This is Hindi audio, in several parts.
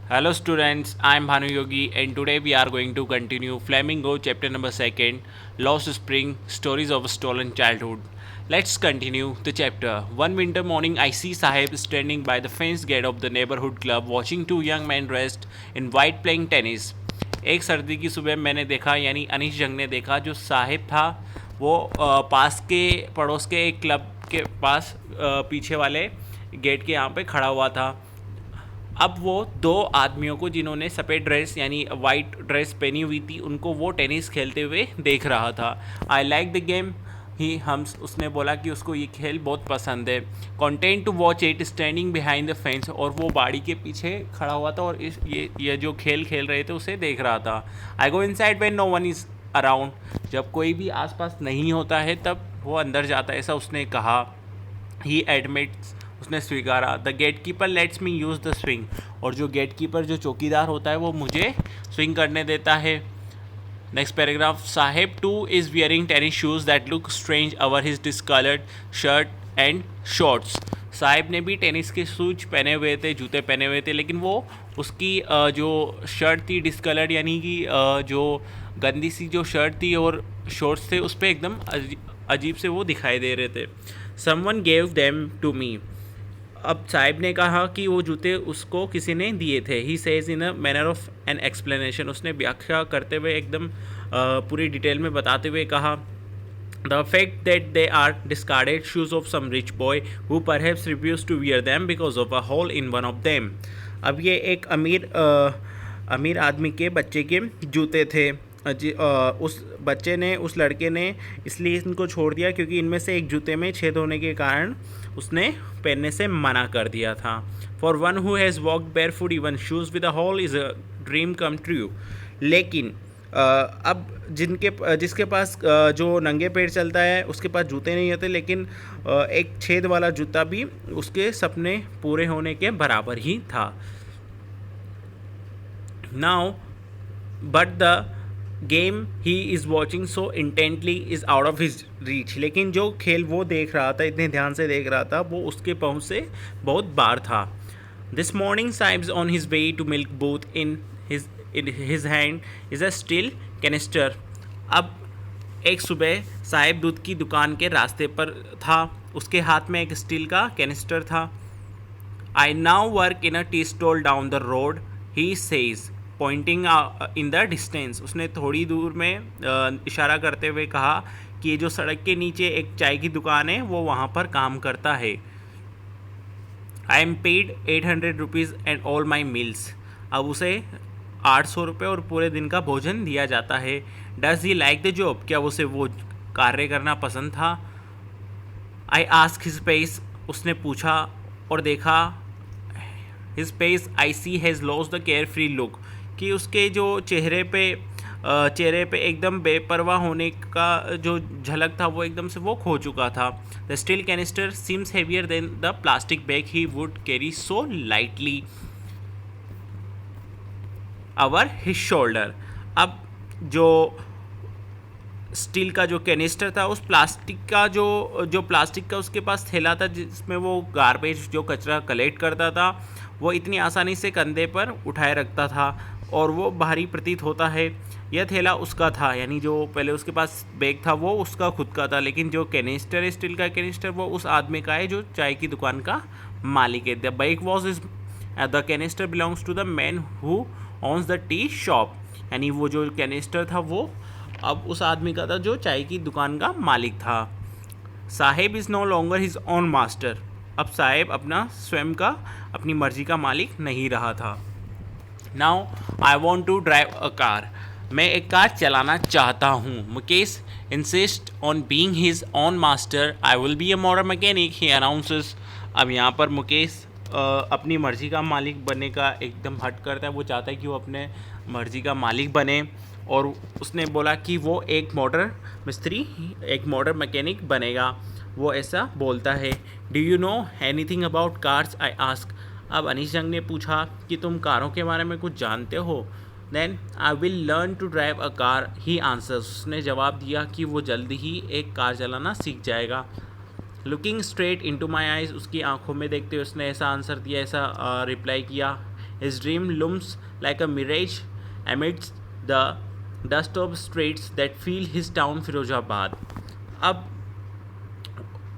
Hello students, I am Bhanu Yogi and today we are going to continue Flamingo chapter number 2 Lost Spring Stories of a Stolen Childhood. Let's continue the chapter. One winter morning I see Sahib standing by the fenced gate of the neighborhood club watching two young men dressed in white playing tennis. एक सर्दी की सुबह मैंने देखा यानी अनीश जंग ने देखा जो साहिब था वो पास के पड़ोस के एक क्लब के पास पीछे वाले गेट के यहाँ पे खड़ा हुआ था। अब वो दो आदमियों को जिन्होंने सफ़ेद ड्रेस यानी वाइट ड्रेस पहनी हुई थी उनको वो टेनिस खेलते हुए देख रहा था। आई लाइक द गेम ही हम उसने बोला कि उसको ये खेल बहुत पसंद है। Content to watch it standing behind the fence और वो बाड़ी के पीछे खड़ा हुआ था और ये जो खेल खेल रहे थे उसे देख रहा था। I go inside when no one is around जब कोई भी आसपास नहीं होता है तब वो अंदर जाता है ऐसा उसने कहा। ही एडमिट्स उसने स्वीकारा the gatekeeper lets me use the swing और जो गेट कीपर जो चौकीदार होता है वो मुझे स्विंग करने देता है। Next paragraph Saheb too is wearing tennis shoes that look strange over his discoloured shirt and shorts. Sahib ने भी टेनिस के शूज पहने हुए थे, जूते पहने हुए थे, लेकिन वो उसकी जो शर्ट थी डिस्कलर्ड यानी कि जो गंदी सी जो शर्ट थी और शॉर्ट्स थे उस पर एकदम अजीब से वो दिखाई दे रहे थे। Someone gave them to me. अब साहिब ने कहा कि वो जूते उसको किसी ने दिए थे। He says in a manner of an explanation उसने व्याख्या करते हुए एकदम पूरी डिटेल में बताते हुए कहा the fact that they are discarded shoes of some rich boy who perhaps refuse to wear them because of a hole in one of them. अब ये एक अमीर आदमी के बच्चे के जूते थे। उस बच्चे ने उस लड़के ने इसलिए इनको छोड़ दिया क्योंकि इनमें से एक जूते में छेद होने के कारण उसने पहनने से मना कर दिया था। For one who has walked barefoot even shoes with a hole is a dream come true. लेकिन अब जिसके पास जो नंगे पैर चलता है उसके पास जूते नहीं होते, लेकिन एक छेद वाला जूता भी उसके सपने पूरे होने के बराबर ही था। Now but the game he is watching so intently is out of his reach. लेकिन जो खेल वो देख रहा था, इतने ध्यान से देख रहा था, वो उसके पहुँच से बहुत बाहर था। This morning Saheb's on his way to milk booth in his hand is a steel canister. अब एक सुबह साहिब दूध की दुकान के रास्ते पर था, उसके हाथ में एक स्टील का कैनिस्टर था। I now work in a tea stall down the road he says pointing in the distance. उसने थोड़ी दूर में इशारा करते हुए कहा कि ये जो सड़क के नीचे एक चाय की दुकान है वो वहाँ पर काम करता है। I am paid 800 rupees and all my meals. अब उसे 800 रुपये और पूरे दिन का भोजन दिया जाता है। Does he like the job, क्या उसे वो कार्य करना पसंद था। आई आस्क हिज फेस, उसने पूछा और देखा his face I see has lost the carefree look कि उसके जो चेहरे पे एकदम बेपरवाह होने का जो झलक था वो एकदम से वो खो चुका था। The steel canister seems heavier than the plastic bag he would carry so lightly our his shoulder. अब जो स्टील का जो कैनिस्टर था उस प्लास्टिक का जो प्लास्टिक का उसके पास थैला था जिसमें वो गार्बेज जो कचरा कलेक्ट करता था वो इतनी आसानी से कंधे पर उठाए रखता था और वो भारी प्रतीत होता है। यह थैला उसका था, यानी जो पहले उसके पास बैग था वो उसका खुद का था, लेकिन जो कैनिस्टर है स्टील का कैनिस्टर वो उस आदमी का है जो चाय की दुकान का मालिक है। The bag was is the canister belongs to the man who owns the tea shop. यानी वो जो कैनिस्टर था वो अब उस आदमी का था जो चाय की दुकान का मालिक था। Saheb is no longer his own master. अब साहेब अपना स्वयं का अपनी मर्जी का मालिक नहीं रहा था। Now I want to drive a car. मैं एक कार चलाना चाहता हूँ। Mukesh insist on being his own master. I will be a motor mechanic he announces. अब यहाँ पर मुकेश अपनी मर्ज़ी का मालिक बनने का एकदम हट करता है। वो चाहता है कि वो अपने मर्ज़ी का मालिक बने और उसने बोला कि वो एक मोटर मिस्त्री, एक मोटर मैकेनिक बनेगा। वो ऐसा बोलता है। Do you know anything about cars, I ask. अब अनीश जंग ने पूछा कि तुम कारों के बारे में कुछ जानते हो। Then I will learn to drive a car he answers. उसने जवाब दिया कि वो जल्दी ही एक कार चलाना सीख जाएगा। लुकिंग स्ट्रेट इनटू माई आइज़, उसकी आंखों में देखते हुए उसने ऐसा आंसर दिया, ऐसा रिप्लाई किया। His dream looms like a mirage amidst the dust of streets that fill his town Firozabad. अब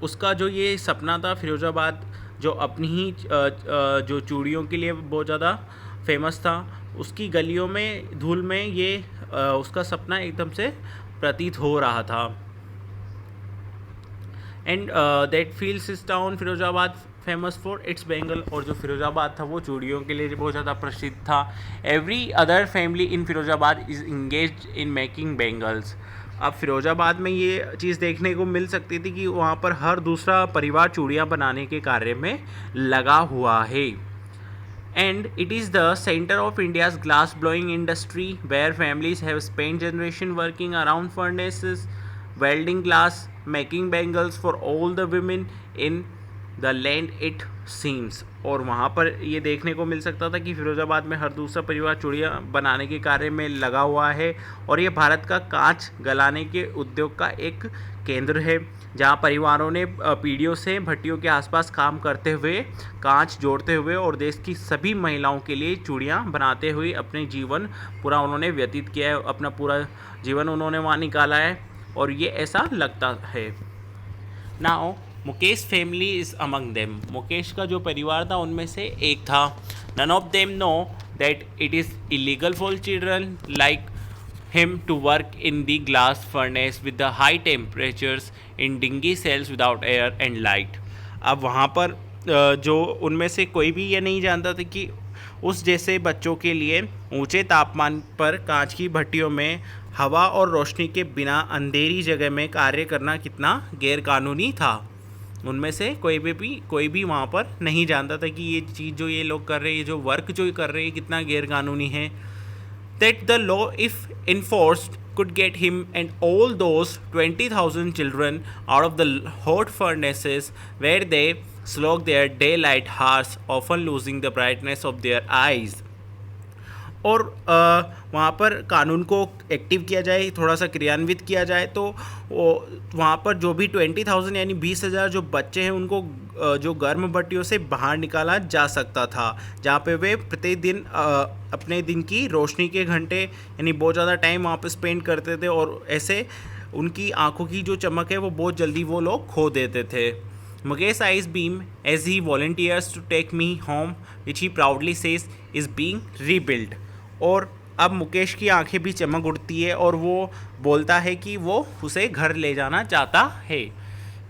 उसका जो ये सपना था फिरोजाबाद, जो अपनी ही जो चूड़ियों के लिए बहुत ज़्यादा फेमस था, उसकी गलियों में धूल में ये उसका सपना एकदम से प्रतीत हो रहा था. And that feels is town Firozabad famous for its Bengal. और जो फिरोजाबाद था वो चूड़ियों के लिए बहुत ज़्यादा प्रसिद्ध था. Every other family in Firozabad is engage in making bangles. अब फिरोजाबाद में ये चीज़ देखने को मिल सकती थी कि वहाँ पर हर दूसरा परिवार चूड़ियाँ बनाने के कार्य में लगा हुआ है. And it is the center of India's glass blowing industry, where families have spent generations working around furnaces, welding glass, making bangles for all the women in the land it seems. और वहाँ पर ये देखने को मिल सकता था कि फिरोज़ाबाद में हर दूसरा परिवार चूड़ियाँ बनाने के कार्य में लगा हुआ है. और ये भारत का कांच गलाने के उद्योग का एक केंद्र है, जहाँ परिवारों ने पीढ़ियों से भट्टियों के आसपास काम करते हुए, कांच जोड़ते हुए और देश की सभी महिलाओं के लिए चूड़ियाँ बनाते हुए अपने जीवन पूरा उन्होंने व्यतीत किया है. अपना पूरा जीवन उन्होंने वहाँ निकाला है और ये ऐसा लगता है. Now Mukesh family is among them. Mukesh का जो परिवार था उनमें से एक था. None of them know that it is illegal for children like him to work in the glass furnace with the high temperatures in dingy cells without air and light. अब वहाँ पर जो उनमें से कोई भी ये नहीं जानता था कि उस जैसे बच्चों के लिए ऊंचे तापमान पर कांच की भट्टियों में हवा और रोशनी के बिना अंधेरी जगह में कार्य करना कितना गैरकानूनी था. उनमें से कोई भी वहाँ पर नहीं जानता था कि ये चीज़ जो ये लोग कर रहे हैं, ये जो वर्क जो कर रहे हैं, कितना गैरकानूनी है. That the law, if enforced, could get him and all those 20,000 children out of the hot furnaces where they slog their daylight hours, often losing the brightness of their eyes. और वहाँ पर कानून को एक्टिव किया जाए, थोड़ा सा क्रियान्वित किया जाए, तो वहाँ पर जो भी 20,000 यानी 20,000 जो बच्चे हैं उनको जो गर्म भट्टियों से बाहर निकाला जा सकता था, जहाँ पे वे प्रतिदिन अपने दिन की रोशनी के घंटे यानी बहुत ज़्यादा टाइम वहाँ पे स्पेंड करते थे. और ऐसे उनकी आंखों की जो चमक है वो बहुत जल्दी वो लोग खो देते थे. Mukesh eyes beam as he volunteers to take me home, which he proudly says is being rebuilt. और अब मुकेश की आंखें भी चमक उठती है और वो बोलता है कि वो उसे घर ले जाना चाहता है,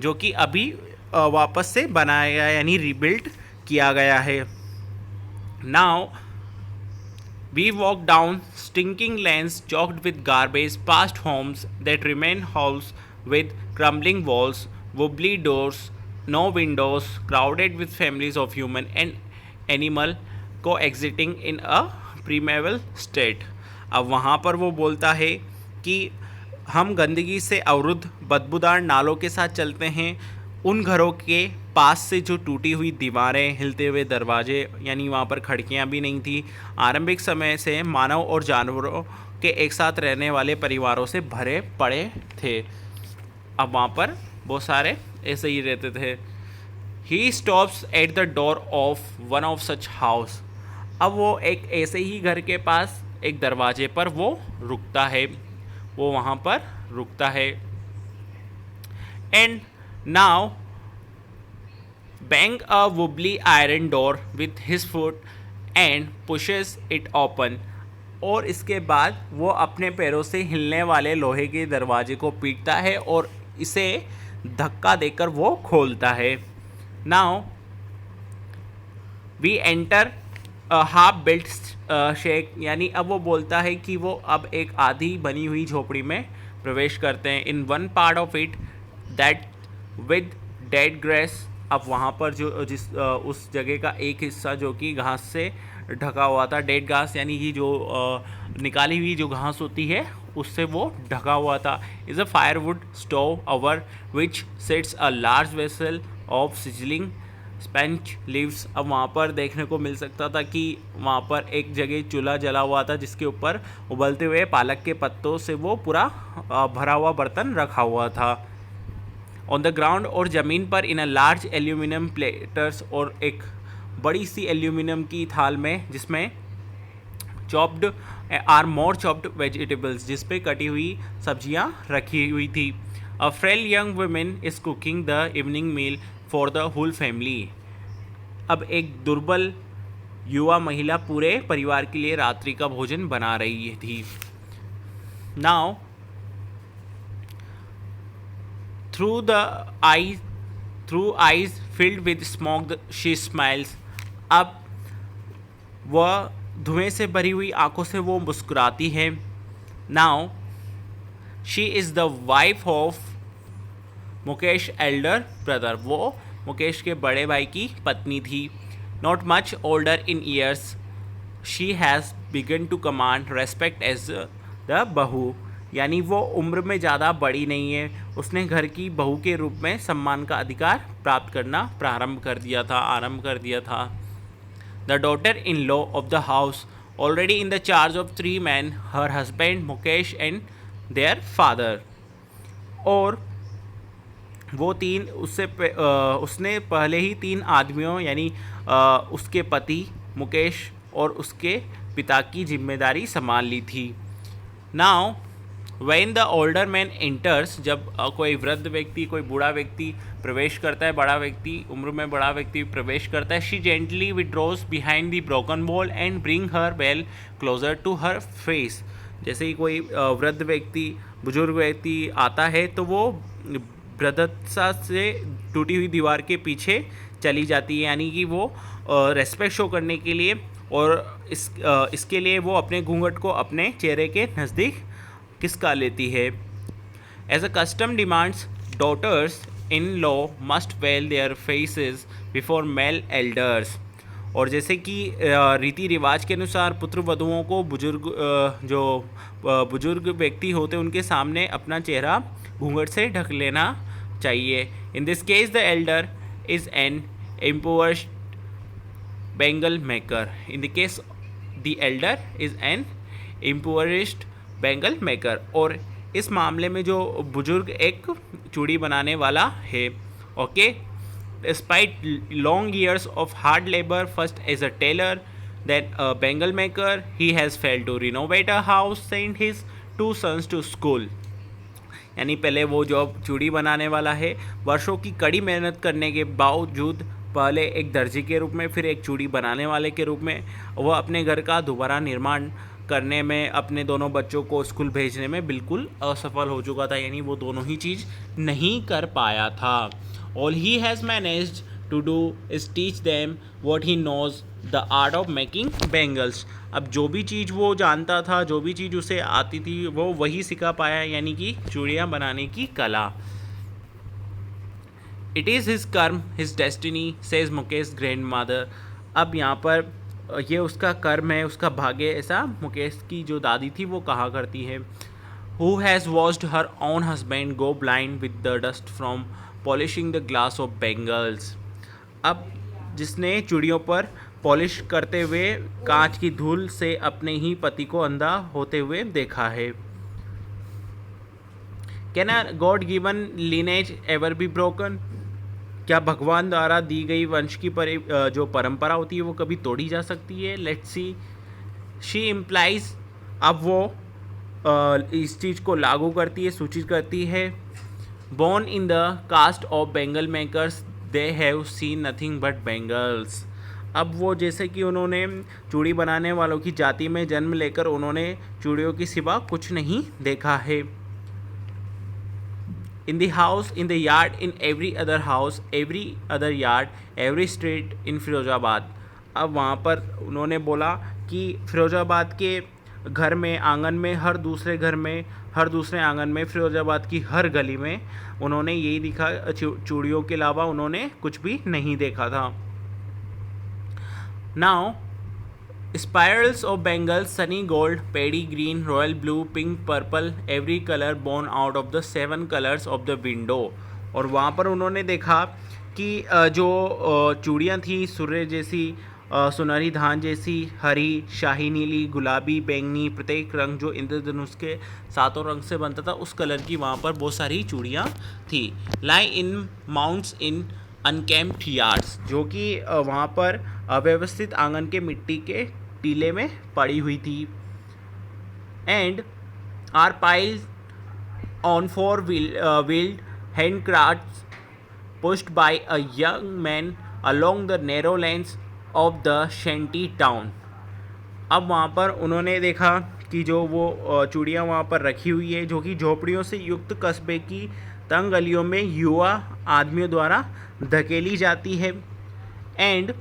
जो कि अभी वापस से बनाया गया यानी रीबिल्ड किया गया है. Now we walk down stinking lanes choked with garbage past homes that remain halls with crumbling walls, wobbly doors, no windows, crowded with families of human and animal coexisting in a primeval state. अब वहाँ पर वो बोलता है कि हम गंदगी से अवरुद्ध बदबूदार नालों के साथ चलते हैं, उन घरों के पास से जो टूटी हुई दीवारें, हिलते हुए दरवाजे, यानी वहाँ पर खिड़कियाँ भी नहीं थी, आरंभिक समय से मानव और जानवरों के एक साथ रहने वाले परिवारों से भरे पड़े थे. अब वहाँ पर बहुत सारे ऐसे ही रहते थे. He stops at the door of one of such house. अब वो एक ऐसे ही घर के पास एक दरवाजे पर वो रुकता है, वो वहाँ पर रुकता है. And now bang a wobbly iron door with his foot and pushes it open. और इसके बाद वो अपने पैरों से हिलने वाले लोहे के दरवाजे को पीटता है और इसे धक्का देकर वो खोलता है. Now we enter half built shack, यानी अब वो बोलता है कि वो अब एक आधी बनी हुई झोपड़ी में प्रवेश करते हैं. In one part of it that with dead grass. अब वहाँ पर जो उस जगह का एक हिस्सा जो कि घास से ढका हुआ था, डेड घास यानी कि जो निकाली हुई जो घास होती है उससे वो ढका हुआ था. Is a firewood stove over which sets a large vessel of sizzling spinach leaves. अब वहाँ पर देखने को मिल सकता था कि वहाँ पर एक जगह चूल्हा जला हुआ था जिसके ऊपर उबलते हुए पालक के पत्तों से वो पूरा भरा हुआ बर्तन रखा हुआ था. ऑन द ग्राउंड और ज़मीन पर in a large aluminium platters, और एक बड़ी सी एल्यूमिनियम की थाल में, जिसमें chopped are more chopped vegetables, जिस पे कटी हुई सब्जियां रखी हुई थी। A frail young women is cooking the evening meal for the whole family. अब एक दुर्बल युवा महिला पूरे परिवार के लिए रात्रि का भोजन बना रही थी। Now through the I through eyes filled with smoke she smiles. अब वह धुएं से भरी हुई आंखों से वो मुस्कुराती है। Now she is the wife of Mukesh elder brother. वो मुकेश के बड़े भाई की पत्नी थी। Not much older in years, she has begun to command respect as the bahu. यानी वो उम्र में ज़्यादा बड़ी नहीं है, उसने घर की बहू के रूप में सम्मान का अधिकार प्राप्त करना आरंभ कर दिया था। The daughter in law of the house already in the charge of 3 men, her husband Mukesh and their father. और वो उसने पहले ही 3 आदमियों यानी उसके पति मुकेश और उसके पिता की जिम्मेदारी संभाल ली थी। Now when the older man enters, जब कोई वृद्ध व्यक्ति, कोई बूढ़ा व्यक्ति प्रवेश करता है, बड़ा व्यक्ति, उम्र में बड़ा व्यक्ति प्रवेश करता है, she gently withdraws behind the broken wall and bring her veil closer to her face. जैसे ही कोई वृद्ध व्यक्ति, बुजुर्ग व्यक्ति आता है तो वो वृद्धता से टूटी हुई दीवार के पीछे चली जाती है, यानी कि वो रेस्पेक्ट शो करने के लिए, और इसके लिए वो अपने घूंघट को अपने चेहरे के नज़दीक किसका लेती है। As a custom demands, daughters in law must veil their faces before male elders. और जैसे कि रीति रिवाज के अनुसार पुत्र वधुओं को बुजुर्ग व्यक्ति होते उनके सामने अपना चेहरा घूंघट से ढक लेना चाहिए। In this case the Elder is an impoverished bangle maker. In the case, the elder is an impoverished bangle maker. और इस मामले में जो बुजुर्ग एक चूड़ी बनाने वाला है। Okay, despite long years of hard labor, first as a tailor, then a bangle maker, he has failed to renovate a house, sent his 2 sons to school. यानी पहले वो जॉब चूड़ी बनाने वाला है, वर्षों की कड़ी मेहनत करने के बावजूद पहले एक दर्जी के रूप में, फिर एक चूड़ी बनाने वाले के रूप में, वह अपने घर का दोबारा निर्माण करने में, अपने दोनों बच्चों को स्कूल भेजने में बिल्कुल असफल हो चुका था। यानी वो दोनों ही चीज़ नहीं कर पाया था। All he has managed to do is teach them what he knows the art of making bangles. अब जो भी चीज़ वो जानता था, जो भी चीज़ उसे आती थी, वो वही सिखा पाया, यानी कि चूड़ियाँ बनाने की कला। इट इज़ हिज कर्म his destiny says Mukesh grand mother. अब यहाँ पर ये उसका कर्म है, उसका भाग्य, ऐसा मुकेश की जो दादी थी वो कहा करती है। Who has watched her own husband go blind with the dust from polishing the glass of bangles. अब जिसने चूड़ियों पर पॉलिश करते हुए कांच की धूल से अपने ही पति को अंधा होते हुए देखा है। Can a God given lineage ever be broken? क्या भगवान द्वारा दी गई वंश की जो परंपरा होती है वो कभी तोड़ी जा सकती है? Let's see. शी इम्प्लाइज, अब वो इस चीज़ को लागू करती है, सूचित करती है। Born in the caste of bangle makers they have seen nothing but bangles. अब वो जैसे कि उन्होंने चूड़ी बनाने वालों की जाति में जन्म लेकर उन्होंने चूड़ियों की सिवा कुछ नहीं देखा है। In the house, in the yard, in every other house, every other yard, every street in Firozabad. अब वहाँ पर उन्होंने बोला कि फिरोजाबाद के घर में, आंगन में, हर दूसरे घर में, हर दूसरे आंगन में, फिरोजाबाद की हर गली में उन्होंने यही दिखा, चूड़ियों के अलावा उन्होंने कुछ भी नहीं देखा था। Now spirals of bangles, sunny gold, paddy green, royal blue, pink, purple, every color born out of the 7 colors of the window। और वहाँ पर उन्होंने देखा कि जो चूड़ियाँ थी सूर्य जैसी, सुनहरी धान जैसी, हरी, शाही नीली, गुलाबी, बैंगनी, प्रत्येक रंग जो इंद्रधनुष के 7 रंग से बनता था उस कलर की वहाँ पर बहुत सारी चूड़ियाँ थी। लाई इन माउंट्स इन अनकेम्प्ड यार्ड्स, जो कि वहाँ पर अव्यवस्थित आंगन के मिट्टी के टीले में पड़ी हुई थी, and are piled on four-wheeled handcarts pushed by a young man along the narrow lanes of the shanty town. अब वहाँ पर उन्होंने देखा कि जो वो चूड़ियाँ वहाँ पर रखी हुई है, जो कि झोपड़ियों से युक्त कस्बे की तंग गलियों में युवा आदमियों द्वारा धकेली जाती है, and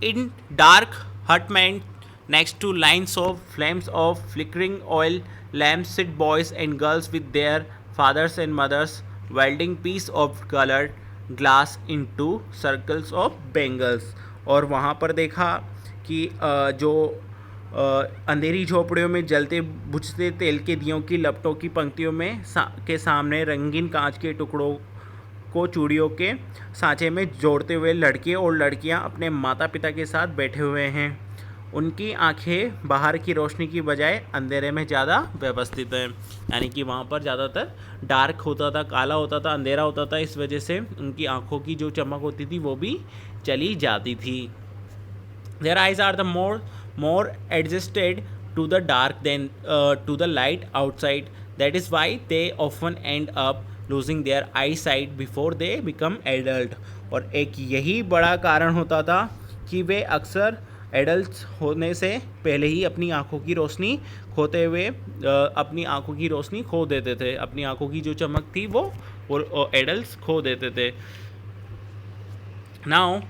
in dark hutments next to lines of flames of flickering oil lamps sit boys and girls with their fathers and mothers welding piece of colored glass into circles of bangles. और वहाँ पर देखा कि जो अंधेरी झोपड़ियों में जलते बुझते तेल के दियों की लपटों की पंक्तियों में के सामने रंगीन कांच के टुकड़ों को चूड़ियों के सांचे में जोड़ते हुए लड़के और लड़कियां अपने माता पिता के साथ बैठे हुए हैं। उनकी आंखें बाहर की रोशनी की बजाय अंधेरे में ज़्यादा व्यवस्थित हैं, यानी कि वहाँ पर ज़्यादातर डार्क होता था, काला होता था, अंधेरा होता था, इस वजह से उनकी आंखों की जो चमक होती थी वो भी चली जाती थी। Their eyes are the more adjusted to the dark than to the light outside. That is why they often end up losing their eyesight before they become adult. और एक यही बड़ा कारण होता था कि वे अक्सर एडल्ट होने से पहले ही अपनी आँखों की रोशनी खोते हुए अपनी आँखों की रोशनी खो देते थे, अपनी आँखों की जो चमक थी वो एडल्ट खो देते थे। Now